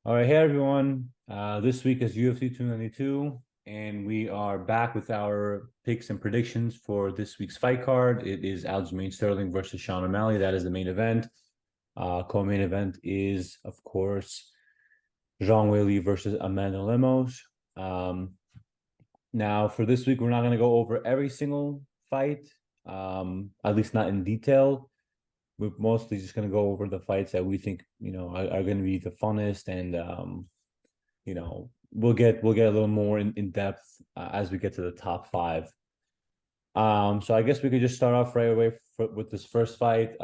All right, hey everyone. This week is UFC 292, and we are back with our picks and predictions for this week's fight card. It is Aljamain Sterling versus Sean O'Malley. That is the main event. Co-main event is, of course, Weili versus Amanda Lemos. Um, Now, for this week, we're not going to go over every single fight, at least not in detail. We're mostly just going to go over the fights that we think are going to be the funnest, and we'll get a little more in depth as we get to the top five. So I guess we could just start off right away with this first fight.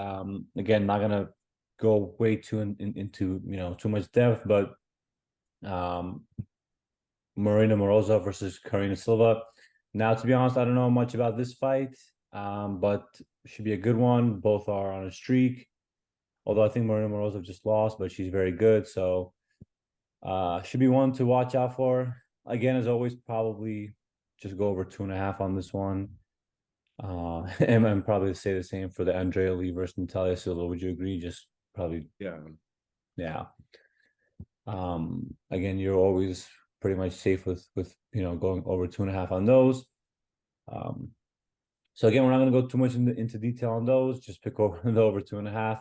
Again, not gonna go way into too much depth, but um, Maryna Moroz versus Karine Silva. Now, to be honest, I don't know much about this fight, but should be a good one. Both are on a streak. Although I think Maryna Moroz just lost, but she's very good, so should be one to watch out for. Again, as always, probably just go over 2.5 on this one. And probably say the same for the Andrea Lee versus Natalia Silva. Would you agree? Just probably, yeah. Again, you're always pretty much safe with going over 2.5 on those. So again, we're not going to go too much into detail on those. Just pick over the over 2.5.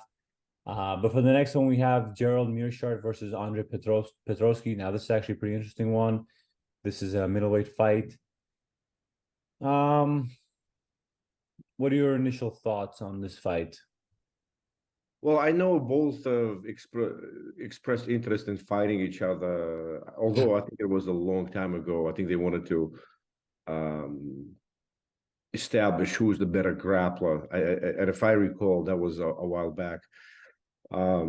But for the next one, we have Gerald Meerschaert versus Andre Petroski. Now, this is actually a pretty interesting one. This is a middleweight fight. What are your initial thoughts on this fight? Well, I know both expressed interest in fighting each other, although I think it was a long time ago. I think they wanted to establish who's the better grappler. And if I recall, that was a while back. I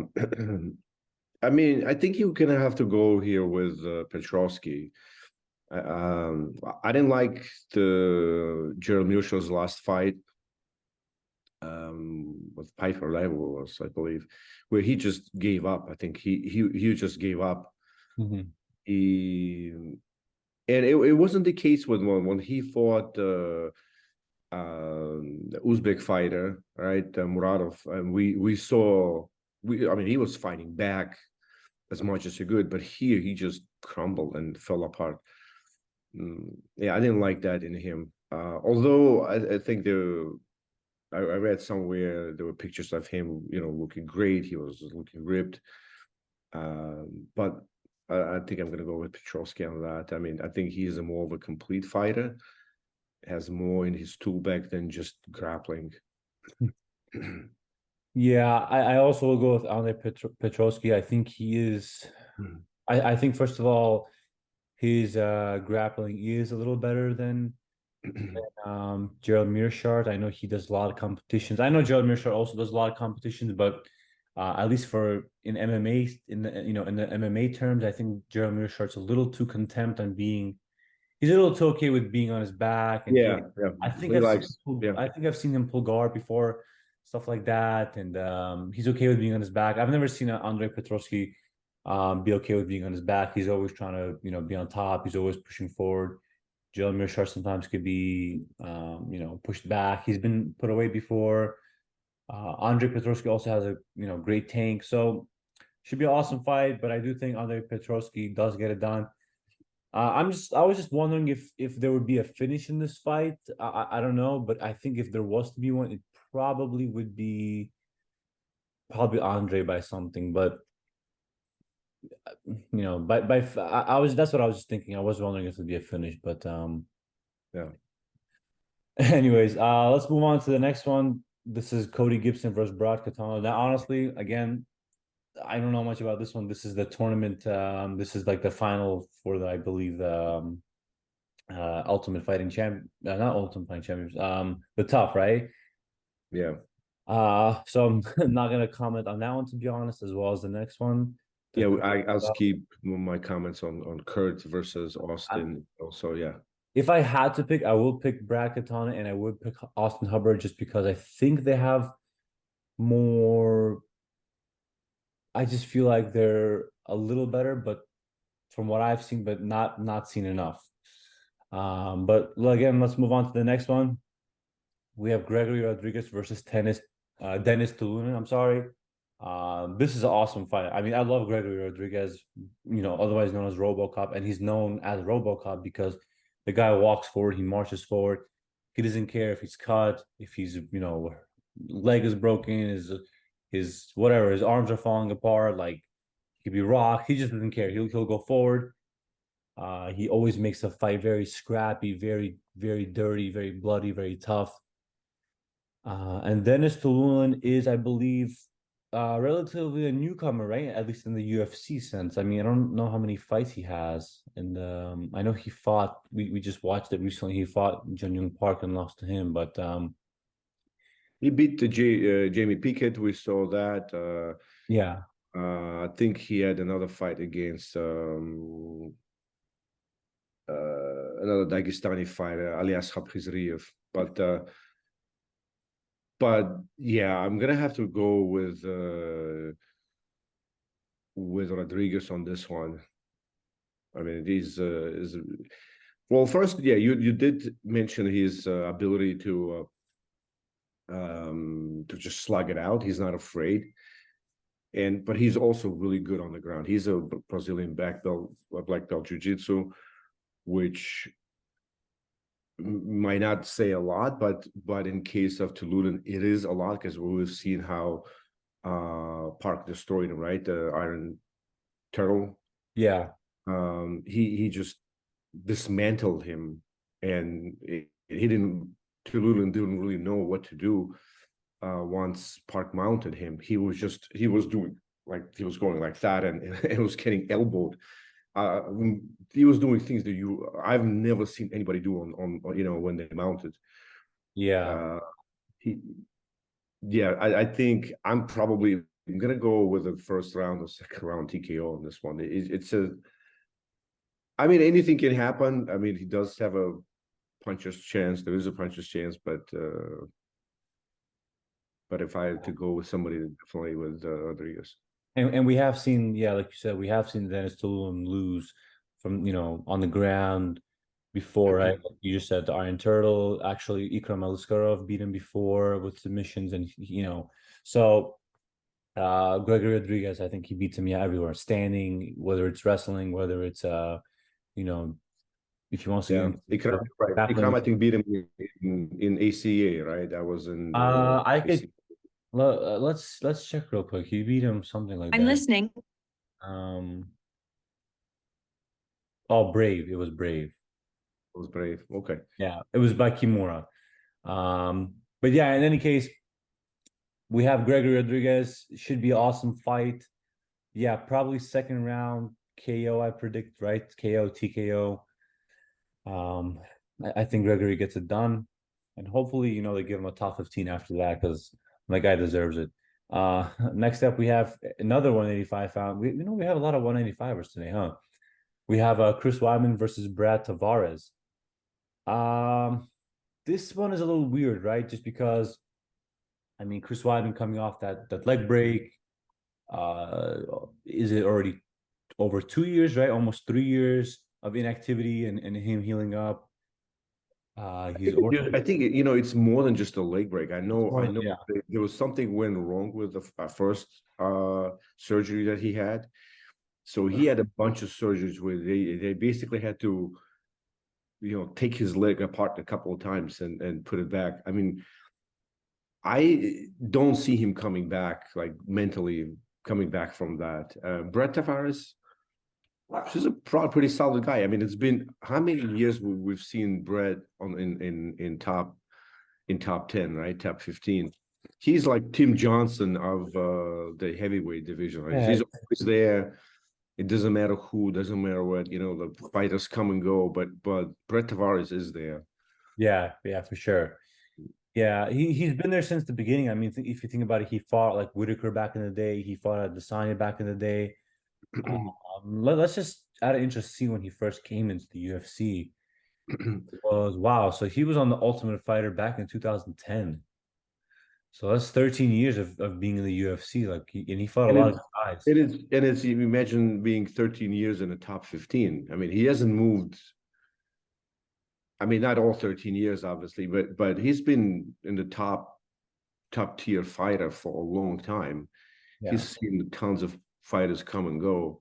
mean, I think you're gonna have to go here with Petroski. I didn't like the Gerald Mushow's last fight with Piper Levels, I believe, where he just gave up. I think he just gave up. Mm-hmm. And it wasn't the case with when he fought the Uzbek fighter, right, Muradov, and we saw. I mean, he was fighting back as much as he could, but here he just crumbled and fell apart. Yeah, I didn't like that in him. Although I think I read somewhere there were pictures of him, looking great. He was looking ripped. But I think I'm going to go with Petroski on that. I mean, I think he is more of a complete fighter, has more in his tool bag than just grappling. Yeah, I also will go with Andre Petroski. I think he is. I think first of all, his grappling is a little better than Gerald Meerschaert. I know he does a lot of competitions. I know Gerald Meerschaert also does a lot of competitions, but at least for in MMA, in the MMA terms, I think Gerald Meerschaert's a little too contempt on being. He's a little too okay with being on his back, and Yeah. I think Yeah. I think I've seen him pull guard before, stuff like that, and he's okay with being on his back. I've never seen Andre Petroski be okay with being on his back. He's always trying to be on top. He's always pushing forward. Gerald Meerschaert sometimes could be pushed back. He's been put away before. Andre Petroski also has a great tank, so should be an awesome fight. But I do think Andre Petroski does get it done. I was just wondering if there would be a finish in this fight. I don't know, but I think if there was to be one, it probably would be Andre by something. But I was that's what I was just thinking. I was wondering if it would be a finish, but Yeah. Anyways, let's move on to the next one. This is Cody Gibson versus Katona. Now, honestly, again, I don't know much about this one. This is the tournament. This is like the final for I believe the Ultimate Fighting Champ, not Ultimate Fighting Champions. The Tough, right? Yeah. So I'm not gonna comment on that one, to be honest, as well as the next one. Yeah, I'll keep my comments on Kurt versus Austin. Also, yeah. If I had to pick, I will pick Katona and I would pick Austin Hubbard just because I think they have more. I just feel like they're a little better, but from what I've seen, but not seen enough. But again, let's move on to the next one. We have Gregory Rodrigues versus Denis Tiuliulin. I'm sorry. This is an awesome fight. I mean, I love Gregory Rodrigues, otherwise known as RoboCop, and he's known as RoboCop because the guy walks forward, he marches forward. He doesn't care if he's cut, if he's leg is broken, his whatever, his arms are falling apart, like he could be rocked. He just doesn't care. He'll go forward. He always makes the fight very scrappy, very very dirty, very bloody, very tough. And Denis Tiuliulin is, I believe, relatively a newcomer, right? At least in the UFC sense. I mean, I don't know how many fights he has, and I know he fought. We just watched it recently. He fought Jun Young Park and lost to him, but He beat the Jamie Pickett. We saw that. yeah, I think he had another fight against another Dagestani fighter, alias Khabkhizriev. But yeah, I'm gonna have to go with Rodrigues on this one. I mean, it is well. First, yeah, you did mention his ability to just slug it out. He's not afraid, but he's also really good on the ground. He's a Brazilian black belt jiu-jitsu, which might not say a lot, but in case of Tiuliulin, it is a lot because we've seen how Park destroyed him, right? The Iron Turtle. yeah, He just dismantled him, and Tiuliulin didn't really know what to do once Park mounted him. He was doing like he was going like that, and it was getting elbowed. He was doing things that I've never seen anybody do on when they mounted. yeah. I think I'm gonna go with the first round or second round TKO on this one. I mean, anything can happen. I mean, he does have a puncher's chance. There is a puncher's chance, but if I had to go with somebody, definitely with Rodrigues. And we have seen, yeah, like you said, we have seen Denis Tiuliulin lose from on the ground before, right? Like you just said the Iron Turtle. Actually, Ikram Aliskerov beat him before with submissions, and so Gregory Rodrigues, I think he beats him everywhere, standing, whether it's wrestling, whether it's if you want to see Ikram, right. Ikram, I think, beat him in ACA, right? That was in I could let's check real quick. He beat him something like that. I'm listening. Oh, Brave. It was Brave. It was Brave. Okay. Yeah, it was by Kimura. But yeah, in any case, we have Gregory Rodrigues. Should be an awesome fight. Yeah, probably second round KO, I predict, right? KO, TKO. I think Gregory gets it done. And hopefully, they give him a top 15 after that because my guy deserves it. Next up, we have another 185 found. We have a lot of 185ers today, huh? We have Chris Weidman versus Brad Tavares. This one is a little weird, right? Just because, I mean, Chris Weidman coming off that leg break. Is it already over 2 years, right? Almost 3 years of inactivity and him healing up. I think it's more than just a leg break. I know yeah. There was something went wrong with the first surgery that he had. So he had a bunch of surgeries where they basically had to take his leg apart a couple of times and put it back. I mean, I don't see him coming back, like mentally coming back from that. Brett Tavares, she's a pretty solid guy. I mean, it's been how many years we've seen Brett in top 10, right? Top 15. He's like Tim Johnson of the heavyweight division, right? Yeah. He's always there. It doesn't matter who, doesn't matter what, the fighters come and go, but Brett Tavares is there. Yeah, for sure. Yeah, he's been there since the beginning. I mean, if you think about it, he fought like Whitaker back in the day. He fought Adesanya back in the day. Let's just out of interest see when he first came into the UFC. Wow. So he was on the Ultimate Fighter back in 2010. So that's 13 years of being in the UFC. And he fought a lot of guys. It's you imagine being 13 years in the top 15. I mean, he hasn't moved. I mean, not all 13 years, obviously, but he's been in the top tier fighter for a long time. He's seen tons of fighters come and go.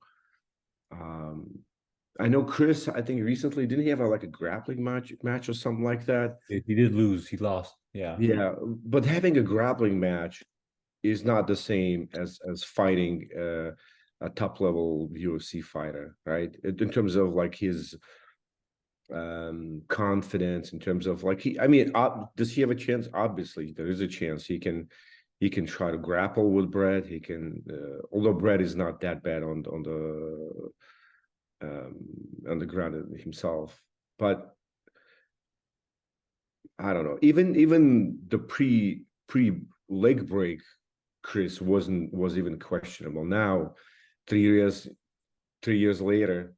I know Chris, I think recently, didn't he have like a grappling match or something like that? He did lose. He lost. Yeah. Yeah, but having a grappling match is not the same as fighting a top level UFC fighter, right? In terms of like his confidence, in terms of like does he have a chance? Obviously, there is a chance he can try to grapple with Brett. He can, although Brett is not that bad on the ground himself, but I don't know. Even the pre leg break, Chris was even questionable. Now, 3 years later,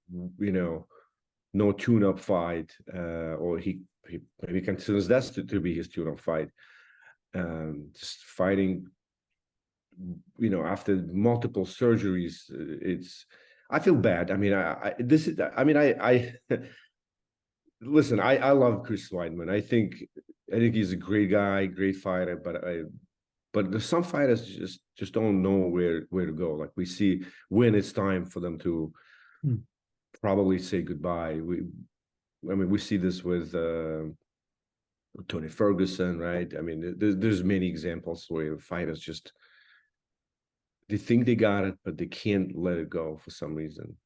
no tune-up fight, or he maybe considers that to be his tune-up fight. Just fighting, after multiple surgeries, I feel bad. I mean, listen, I love Chris Weidman. I think he's a great guy, great fighter, but there's some fighters just don't know where to go. Like we see when it's time for them to probably say goodbye. We see this with Tony Ferguson, right? I mean, there's many examples where fighters just they think they got it, but they can't let it go for some reason.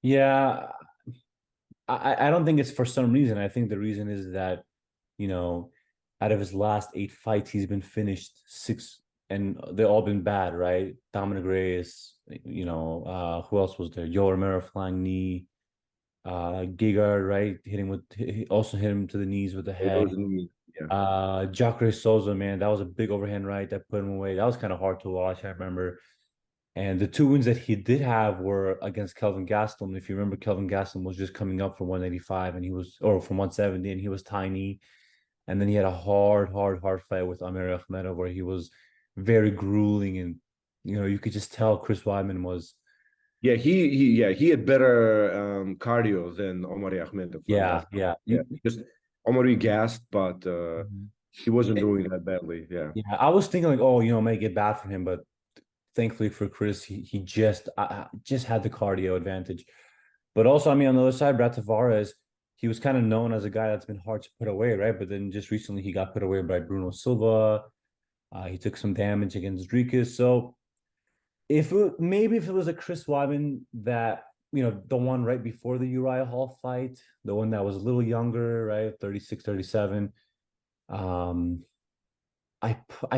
Yeah, I don't think it's for some reason. I think the reason is that, out of his last 8 fights, he's been finished 6, and they've all been bad, right? Dominic Reyes, who else was there? Yoel Romero flying knee, Gegard, right? He also hit him to the knees with the head. Jacare Souza, man, that was a big overhand right that put him away. That was kind of hard to watch, I remember. And the 2 wins that he did have were against Kelvin Gastelum. If you remember, Kelvin Gastelum was just coming up from 185 or from 170, and he was tiny. And then he had a hard fight with Amir Akhmedov where he was very grueling, and you could just tell Chris Weidman was. Yeah, he had better cardio than Omar Akhmedov. Yeah. Just Omar gassed, but he wasn't doing that badly. Yeah. I was thinking like, oh, make it bad for him, but thankfully for Chris, he just had the cardio advantage. But also, I mean, on the other side, Brad Tavares, he was kind of known as a guy that's been hard to put away, right? But then just recently, he got put away by Bruno Silva. He took some damage against Rodrigues. So maybe if it was a Chris Weidman that, the one right before the Uriah Hall fight, the one that was a little younger, right? 36, 37. I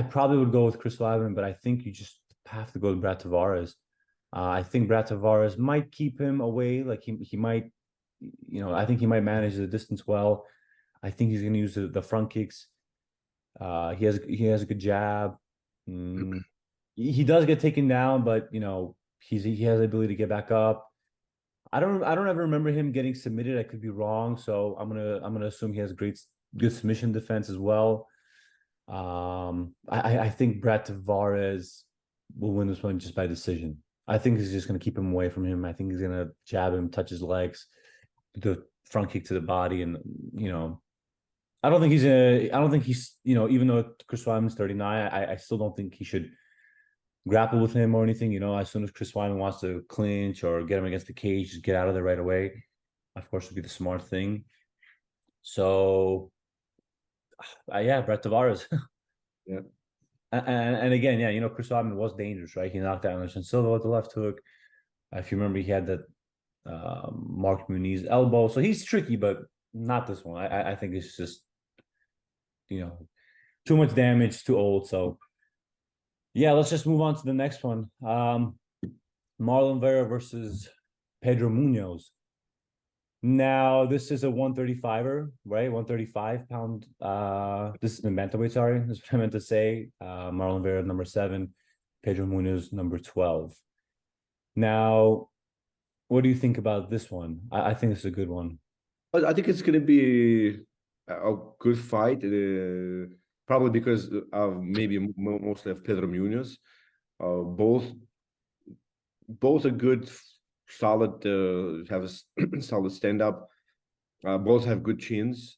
probably would go with Chris Weidman, but I think you just have to go with Brad Tavares. I think Brad Tavares might keep him away. Like he might, I think he might manage the distance well. I think he's going to use the front kicks. He has a good jab. He does get taken down, but he has the ability to get back up. I don't ever remember him getting submitted. I could be wrong, so I'm gonna assume he has good submission defense as well. I think Brad Tavares will win this one just by decision. I think he's just going to keep him away from him. I think he's going to jab him, touch his legs, the front kick to the body, and I don't think he's even though Chris Weidman's 39, I still don't think he should grapple with him or anything. As soon as Chris Weidman wants to clinch or get him against the cage, just get out of there right away. Of course, would be the smart thing. So, Brad Tavares. Yeah. And again, Chris Weidman was dangerous, right? He knocked out Anderson Silva with the left hook. If you remember, he had that Mark Muniz elbow. So he's tricky, but not this one. I think it's just, too much damage, too old. So, let's just move on to the next one. Marlon Vera versus Pedro Munhoz. Now, this is a 135er, right? 135-pound. This is the bantamweight, sorry. That's what I meant to say. Marlon Vera, number 7. Pedro Munhoz, number 12. Now, what do you think about this one? I think it's a good one. I think it's going to be a good fight. Probably because of maybe mostly of Pedro Munhoz. Both are good, solid, have a solid stand-up. Both have good chins.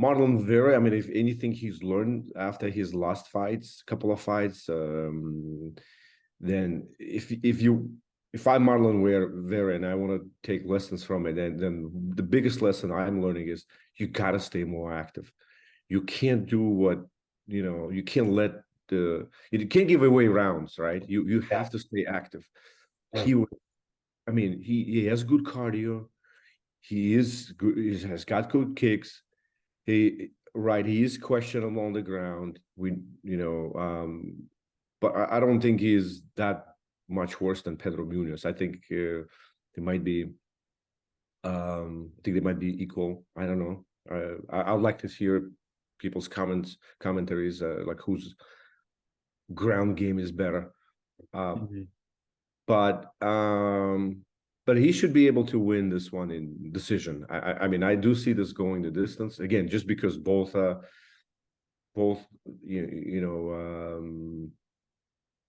Marlon Vera, I mean, if anything he's learned after his last fights, couple of fights, then if I'm Marlon Vera and I want to take lessons from it, then the biggest lesson I'm learning is you gotta stay more active. You can't do what you can't let you can't give away rounds, right? You Yeah. have to stay active. Yeah. I mean, he has good cardio. He is good. He has got good kicks. He is questionable on the ground. But I don't think he's that much worse than Pedro Munhoz. I think they might be. I think they might be equal. I don't know. I'd like to hear people's commentaries, like whose ground game is better. Uh, Mhm. but he should be able to win this one in decision. I mean, I do see this going the distance again, just because both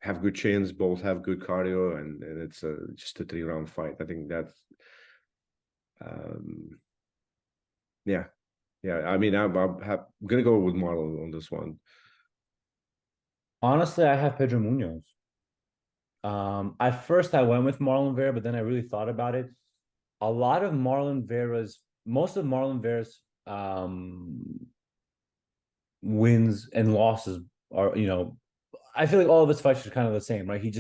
have good chins, both have good cardio, and it's just a 3-round fight. I think that's um, yeah. I mean, I'm gonna go with Marlon on this one. Honestly, I have Pedro Munhoz. At first I went with Marlon Vera, but then I really thought about it. A lot of most of Marlon Vera's wins and losses are, I feel like all of his fights are kind of the same, right? He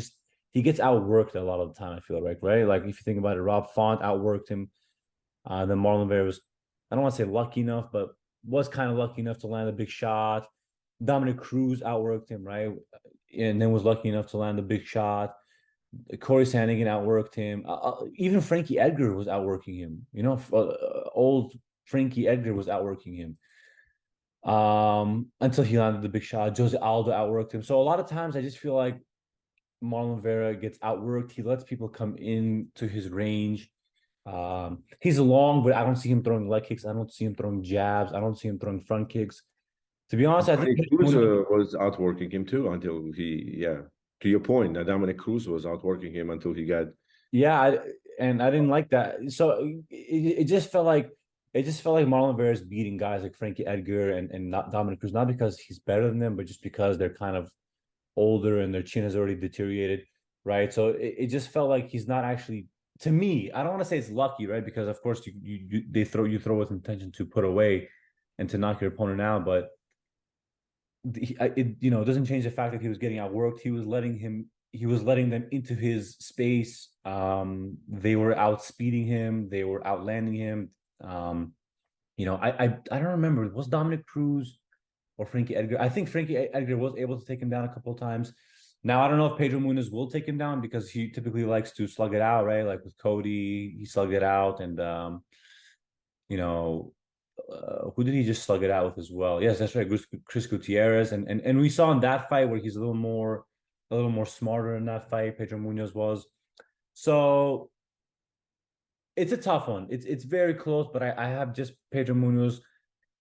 gets outworked a lot of the time, I feel like, right? Like if you think about it, Rob Font outworked him. Then Marlon Vera was, I don't want to say lucky enough, but was kind of lucky enough to land a big shot. Dominic Cruz outworked him, right? And then was lucky enough to land a big shot. Corey Sandhagen outworked him. Even Frankie Edgar was outworking him. Old Frankie Edgar was outworking him. Until he landed the big shot. Jose Aldo outworked him. So a lot of times I just feel like Marlon Vera gets outworked. He lets people come into his range. He's long, but I don't see him throwing leg kicks. I don't see him throwing jabs. I don't see him throwing front kicks. To be honest, I think Dominic Cruz was outworking him too until yeah. To your point, Dominic Cruz was outworking him until he got. yeah, and I didn't like that. So it just felt like Marlon Vera is beating guys like Frankie Edgar and not Dominic Cruz, not because he's better than them, but just because they're kind of older and their chin has already deteriorated, right? So it just felt like he's not actually. To me, I don't want to say it's lucky, right? Because of course they throw with intention to put away and to knock your opponent out, but it doesn't change the fact that he was getting outworked. He was letting them into his space. They were outspeeding him, they were outlanding him. I don't remember, was Dominic Cruz or Frankie Edgar? I think Frankie Edgar was able to take him down a couple of times. Now I don't know if Pedro Munhoz will take him down because he typically likes to slug it out, right? Like with Cody, he slugged it out, and you know, who did he just slug it out with as well? Yes, that's right, Chris Gutierrez, and we saw in that fight where he's a little more smarter in that fight. Pedro Munhoz was. So it's a tough one. It's very close, but I have just Pedro Munhoz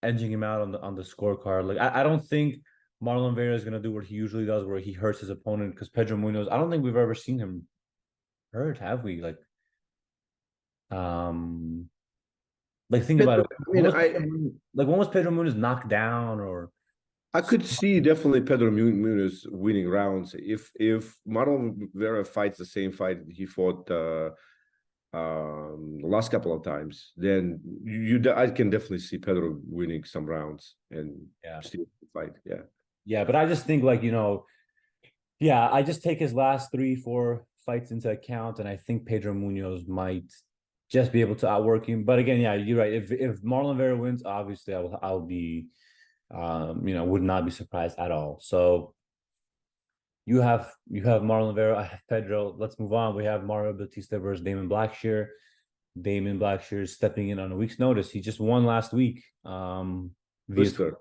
edging him out on the scorecard. Like I don't think Marlon Vera is gonna do what he usually does, where he hurts his opponent, because Pedro Munhoz, I don't think we've ever seen him hurt, have we? Um, think about it. I mean, When was Pedro Munhoz knocked down or? I could see definitely Pedro Munhoz winning rounds if Marlon Vera fights the same fight he fought the last couple of times, then I can definitely see Pedro winning some rounds and still fight. Yeah. Yeah, but I just think yeah, I just take his last 3-4 fights into account, and I think Pedro Munhoz might just be able to outwork him. But again, yeah, you're right. If Marlon Vera wins, obviously I'll be would not be surprised at all. So you have Marlon Vera, I have Pedro. Let's move on. We have Mario Bautista versus Damon Blackshear. Damon Blackshear is stepping in on a week's notice. He just won last week. Twister.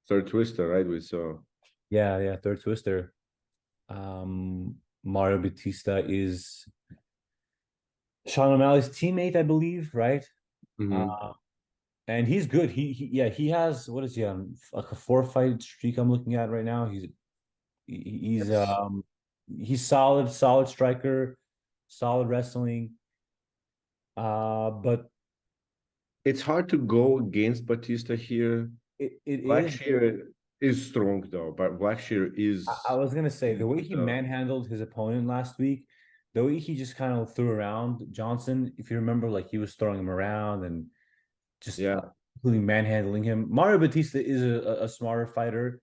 Third twister, right? We saw. Yeah, third twister. Mario Bautista is Sean O'Malley's teammate, I believe, right? And he's good. He has, what is he on, like a 4-fight streak I'm looking at right now. He's Yes. he's solid striker, solid wrestling. But it's hard to go against Bautista here. It is. Blackshear is strong though, but Blackshear I is was gonna say the way he manhandled his opponent last week, the way he just kind of threw around Johnson. If you remember, like he was throwing him around and just yeah. completely manhandling him. Mario Bautista is a smarter fighter.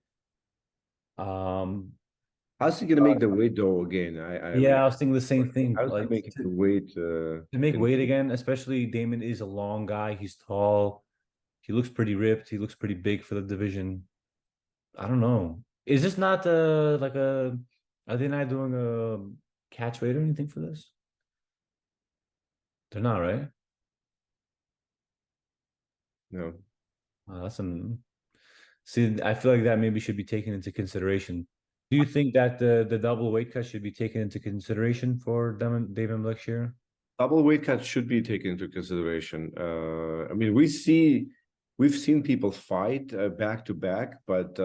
How's he gonna make the weight though again? Yeah, I was thinking the same thing. how's he Like making the weight to make weight again, especially Damon is a long guy. He's tall. He looks pretty ripped. He looks pretty big for the division. I don't know. Is this not like a? Are they not doing a catch weight or anything for this? They're not, right? no. That's some. See, I feel like that maybe should be taken into consideration. Do you think that the double weight cut should be taken into consideration for David Blackshear? Double weight cut should be taken into consideration. I mean, we've seen people fight back to back, but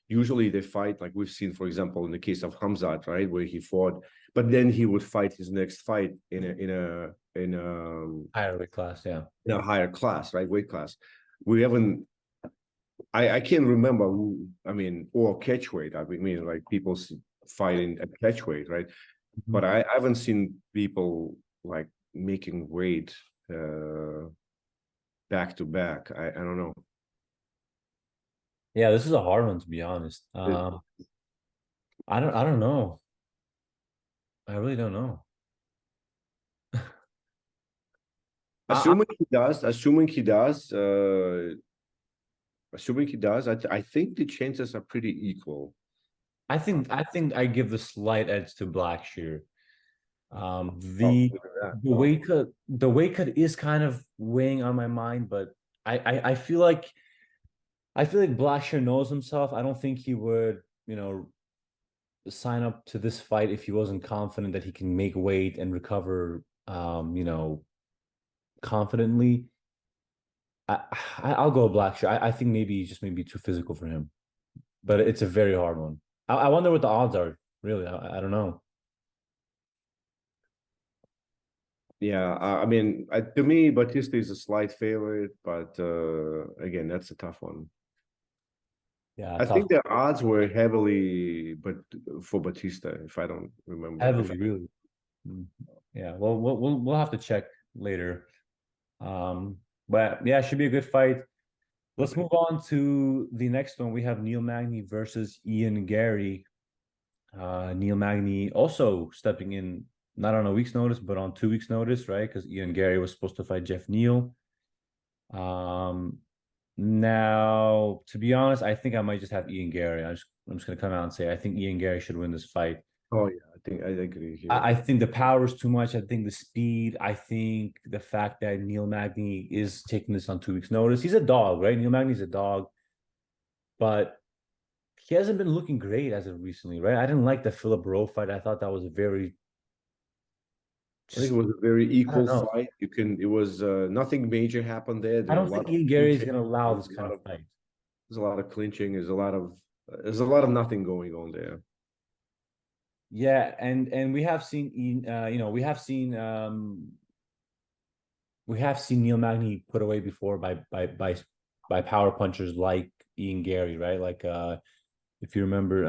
usually they fight like we've seen, for example, in the case of Hamzat, right, where he fought, but then he would fight his next fight in Higher weight class, yeah. a higher class, right, weight class. We haven't. I can't remember who. I mean, or catch weight. I mean, like people fighting at catch weight, right? But I haven't seen people like making weight back to back. I don't know. Yeah, this is a hard one to be honest. I don't know. I really don't know. Assuming he does, I think the chances are pretty equal. I think I give the slight edge to Blackshear. Oh, The weight cut is kind of weighing on my mind, but I feel like Blackshear knows himself. I don't think he would, sign up to this fight if he wasn't confident that he can make weight and recover confidently. I'll go Blackshear. I think maybe he's just maybe too physical for him, but it's a very hard one. I wonder what the odds are. Really, I don't know. Yeah, I mean, to me, Bautista is a slight favorite, but again, that's a tough one. Yeah, I tough. think the odds were heavily, but for Bautista, if I don't remember. Heavily, really. Yeah, well, we'll have to check later. But yeah, it should be a good fight. Let's move on to the next one. We have Neil Magny versus Ian Garry. Neil Magny also stepping in not on a week's notice, but on 2 weeks' notice, right? Because Ian Garry was supposed to fight Jeff Neal. Now, to be honest, I think I might just have Ian Garry. I'm just gonna come out and say I think Ian Garry should win this fight. Oh yeah, I think I agree here. I think the power is too much. I think the speed. I think the fact that Neil Magny is taking this on 2 weeks' notice. He's a dog, right? Neil Magny's a dog, but he hasn't been looking great as of recently, right? I didn't like the Philip Rowe fight. I thought that was a very. I think it was a very equal know. fight. It was nothing major happened there. I There were don't a lot think of Ian Garry is clinching. going to allow There's this a kind lot of fight. There's a lot of clinching. There's a lot of nothing going on there. Yeah, and we have seen we have seen Neil Magny put away before by power punchers like Ian Garry, right? Like if you remember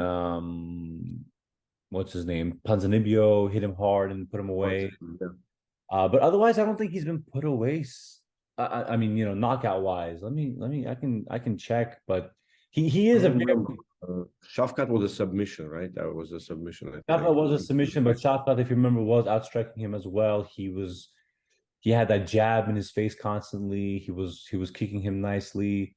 what's his name? Panzanibio hit him hard and put him away. Yeah. But otherwise I don't think he's been put away. I mean, knockout wise. I can check, but he is a very Shafkat was a submission, right? That was a submission. Shafkat was a submission, but Shafkat, if you remember, was outstriking him as well. He had that jab in his face constantly. He was kicking him nicely.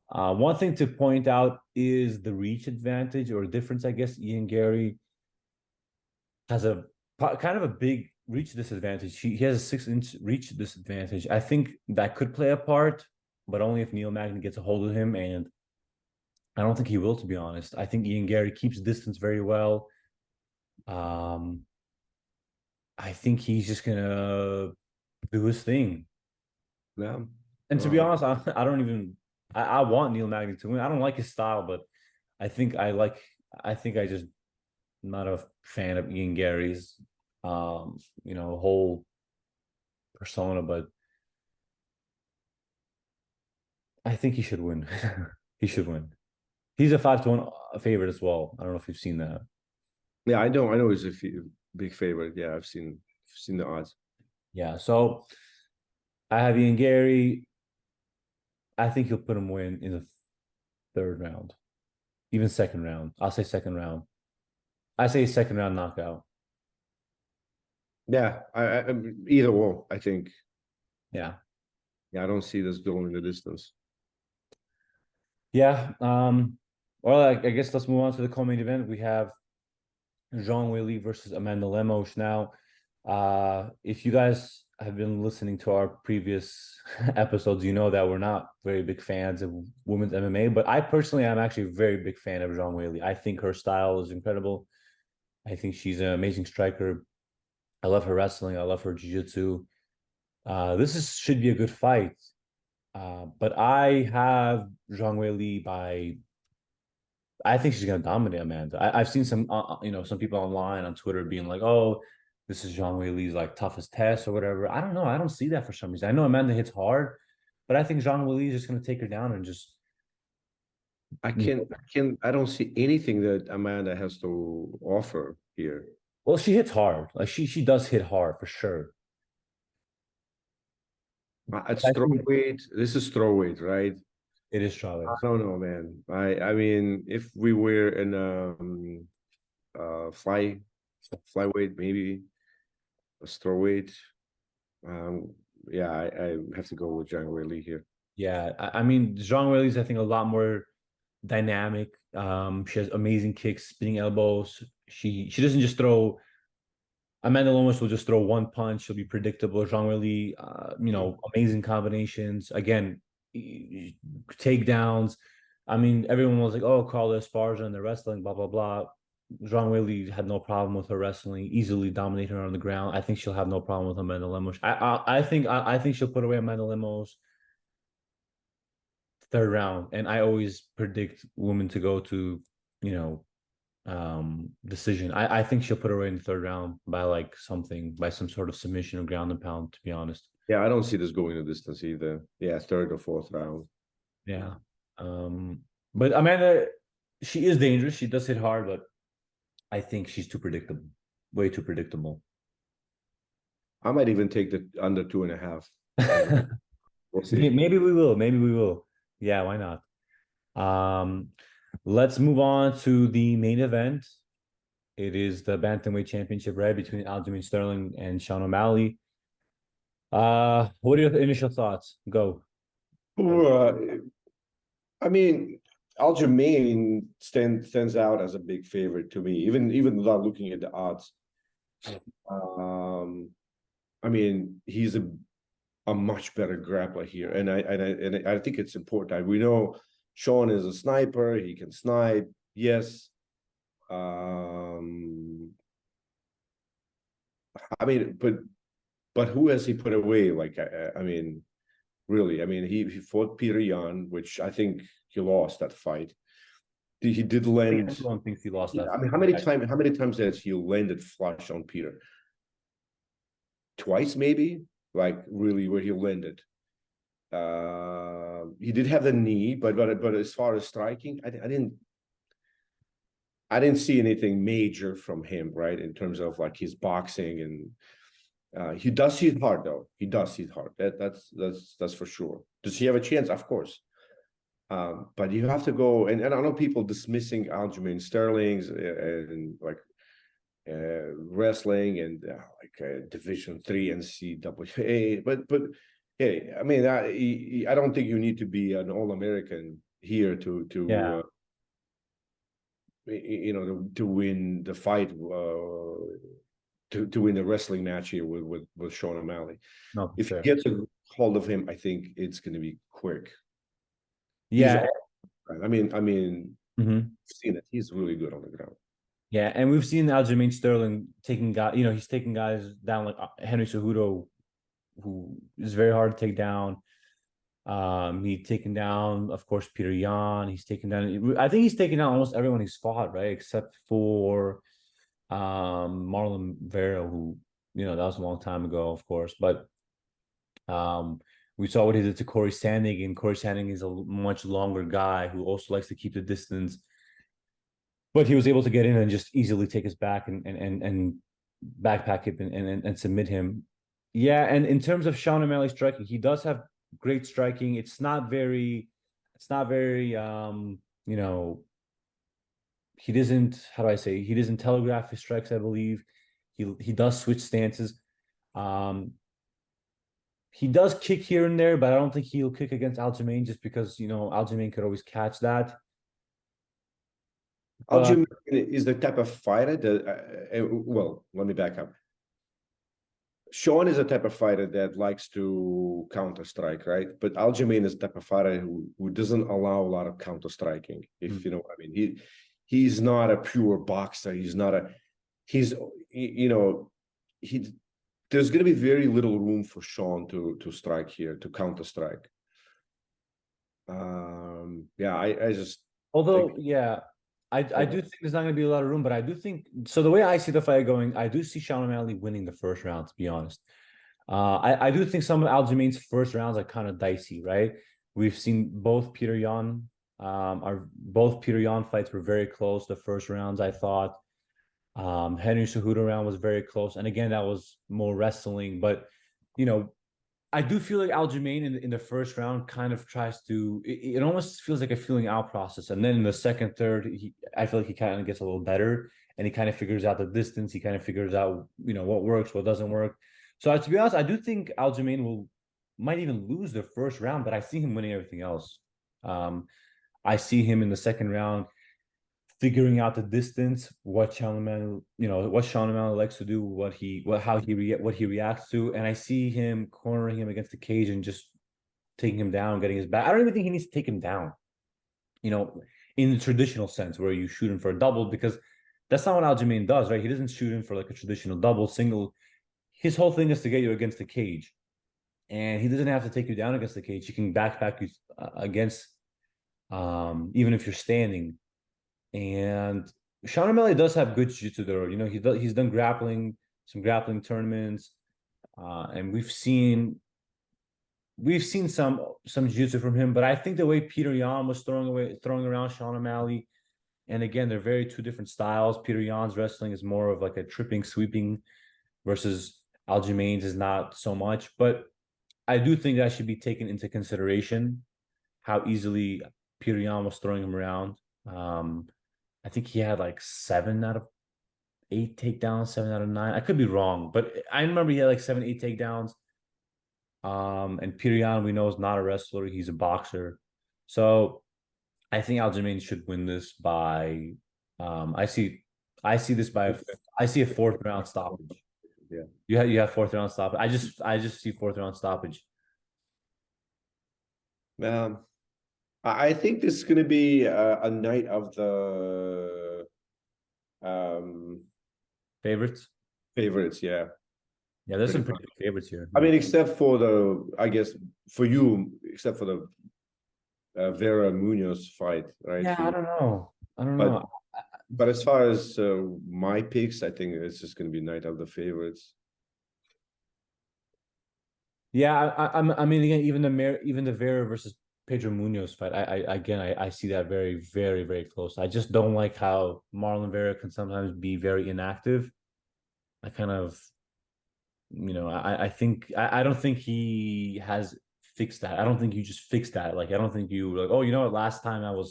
One thing to point out is the reach advantage or difference. I guess Ian Garry has a kind of a big reach disadvantage. He has a 6-inch reach disadvantage. I think that could play a part, but only if Neil Magny gets a hold of him, and I don't think he will, to be honest. I think Ian Garry keeps distance very well. I think he's just gonna do his thing. Yeah. And to be honest, I don't even I want Neil Magny to win. I don't like his style, but I think I just not a fan of Ian Garry's whole persona, but I think he should win. He should win. He's a 5-1 favorite as well. I don't know if you've seen that. Yeah, I know he's a big favorite. Yeah, I've seen the odds. Yeah. So I have Ian Garry. I think he'll put him win in the third round, even second round. I'll say second round. I say second round knockout. Yeah, either or, I think. Yeah. Yeah, I don't see this going the distance. Yeah. Well, I guess let's move on to the co-main event. We have Zhang Weili versus Amanda Lemos. Now, if you guys have been listening to our previous episodes, you know that we're not very big fans of women's MMA, but I personally am actually a very big fan of Zhang Weili. I think her style is incredible. I think she's an amazing striker. I love her wrestling. I love her jiu-jitsu. Should be a good fight. But I have Zhang Weili by. I think she's gonna dominate Amanda. I've seen some, some people online on Twitter being like, "Oh, this is Zhang Weili's like toughest test or whatever." I don't know. I don't see that for some reason. I know Amanda hits hard, but I think Zhang Weili is just gonna take her down and just. I don't see anything that Amanda has to offer here. Well, she hits hard. Like she does hit hard for sure. At strawweight, this is strawweight, right? It is strawweight. I don't know, man. I mean, if we were in flyweight, maybe a strawweight. Yeah, I have to go with Zhang Weili here. Yeah, I mean, Zhang Weili is I think a lot more dynamic. She has amazing kicks, spinning elbows. She doesn't just throw. Amanda Lemos will just throw one punch. She'll be predictable. Zhang Weili, amazing combinations. Again, takedowns. I mean, everyone was like, "Oh, Carla Esparza and the wrestling, blah blah blah." Zhang Weili had no problem with her wrestling, easily dominating her on the ground. I think she'll have no problem with Amanda Lemos. I think she'll put away Amanda Lemos third round, and I always predict women to go to, decision. I think she'll put her away in the third round by some sort of submission or ground and pound, to be honest. Yeah, I don't see this going the distance either. Yeah, third or fourth round. Yeah. But Amanda, she is dangerous. She does hit hard, but I think she's too predictable. Way too predictable. I might even take the under 2.5. We'll see. Maybe we will. Maybe we will. Yeah, why not? Let's move on to the main event. It is the bantamweight championship, right, between Aljamain Sterling and Sean O'Malley. What are your initial thoughts? Go. I mean, Aljamain stands out as a big favorite to me, even without looking at the odds. I mean, he's a much better grappler here, and I think it's important. We know Sean is a sniper; he can snipe. Yes. I mean, but who has he put away? Like, I mean, really, I mean, he fought Peter Yan, which I think he lost that fight. He did land. Everyone thinks he lost that. I mean, how many times has he landed flush on Peter? Twice, maybe. Like really, where he landed. He did have the knee, but as far as striking, I didn't see anything major from him, right? In terms of like his boxing, and he does hit hard though. He does hit hard. That's for sure. Does he have a chance? Of course. But you have to go, and I know people dismissing Aljamain Sterling's and like wrestling and Division 3 NCAA, but hey, I mean, I don't think you need to be an All-American here to to win the fight, to win the wrestling match here with Sean O'Malley. No, if you get a hold of him, I think it's going to be quick. Yeah, I mean, I've seen it. He's really good on the ground. Yeah, and we've seen Aljamain Sterling taking guys. He's taking guys down like Henry Cejudo, who is very hard to take down. He's taken down, of course, Peter Yan. He's taken down. I think he's taken down almost everyone he's fought, right, except for Marlon Vera, who that was a long time ago, of course. But We saw what he did to Corey Sandhagen, and Corey Sandhagen is a much longer guy who also likes to keep the distance. But he was able to get in and just easily take his back and backpack him and submit him. Yeah, and in terms of Sean O'Malley striking, he does have great striking. It's not very you know, he doesn't, how do I say, he doesn't telegraph his strikes, I believe. He does switch stances. He does kick here and there, but I don't think he'll kick against Aljamain just because, you know, Aljamain could always catch that. Aljamain is the type of fighter that, well, let me back up. Sean is a type of fighter that likes to counter strike, right? But Aljamain is the type of fighter who doesn't allow a lot of counter striking, if you know what I mean. He's not a pure boxer. He's not a, you know, there's going to be very little room for Sean to strike here, to counter strike. Yeah, I just, although think, yeah, I do think there's not going to be a lot of room, but I do think, so the way I see the fight going, I do see Sean O'Malley winning the first round, to be honest. I do think some of Aljamain's first rounds are kind of dicey, right? We've seen both Peter Yan fights were very close. The first rounds, I thought. Henry Cejudo round was very close. And again, that was more wrestling. But, you know, I do feel like Aljamain in the first round kind of tries to, it almost feels like a feeling out process. And then in the second, third, I feel like he kind of gets a little better and he kind of figures out the distance. He kind of figures out, you know, what works, what doesn't work. So to be honest, I do think Aljamain might even lose the first round, but I see him winning everything else. I see him in the second round figuring out the distance, what Sean O'Malley likes to do, how he reacts to, and I see him cornering him against the cage and just taking him down, getting his back. I don't even think he needs to take him down, you know, in the traditional sense where you shoot him for a double, because that's not what Aljamain does, right? He doesn't shoot him for like a traditional double, single. His whole thing is to get you against the cage, and he doesn't have to take you down against the cage. He can backpack you against, even if you're standing. And Sean O'Malley does have good jiu-jitsu though. You know, he's done some grappling tournaments, and we've seen some jiu-jitsu from him. But I think the way Peter Yan was throwing around Sean O'Malley, and again, they're very two different styles. Peter Yan's wrestling is more of like a tripping, sweeping, versus Aljamain's is not so much. But I do think that should be taken into consideration, how easily Peter Yan was throwing him around. I think he had like 7 out of 8 takedowns, 7 out of 9. I could be wrong, but I remember he had like 7, 8 takedowns. And Peter Yan, we know, is not a wrestler; he's a boxer. So I think Aljamain should win this by. I see this by. I see a 4th round stoppage. Yeah, you have 4th round stoppage. I just see 4th round stoppage. I think this is going to be a night of the favorites. Yeah. Yeah, there's some pretty big favorites here. I mean, except for I guess for you, except for the Vera Munhoz fight, right? Yeah, I don't know. But as far as my picks, I think it's just going to be night of the favorites. Yeah, I mean, again, even the Vera versus Pedro Munhoz fight, I see that very, very, very close. I just don't like how Marlon Vera can sometimes be very inactive. I kind of, you know, I don't think he has fixed that. I don't think you just fixed that. Like, I don't think you like, oh, you know what, last time I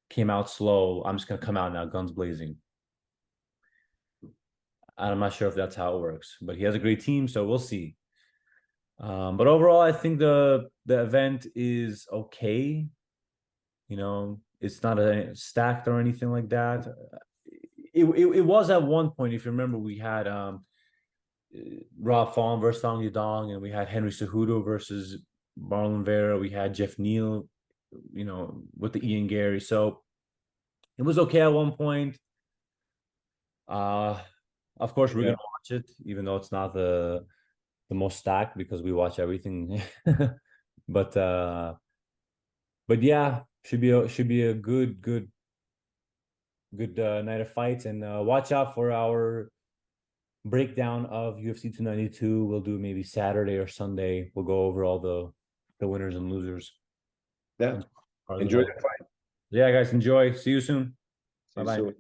came out slow, I'm just gonna come out now, guns blazing. I'm not sure if that's how it works, but he has a great team, so we'll see. But overall, I think the event is okay. You know, it's not stacked or anything like that. It was at one point, if you remember, we had Rob Fong versus Song Yudong, and we had Henry Cejudo versus Marlon Vera. We had Jeff Neal, you know, with the Ian Garry. So it was okay at one point. Of course, we're gonna watch it, even though it's not the most stacked, because we watch everything. but yeah, should be a good night of fights, and watch out for our breakdown of UFC 292. We'll do maybe Saturday or Sunday. We'll go over all the winners and losers. Yeah. Part of Enjoy the the fight. Yeah, guys, enjoy. See you soon. See you Bye-bye. soon.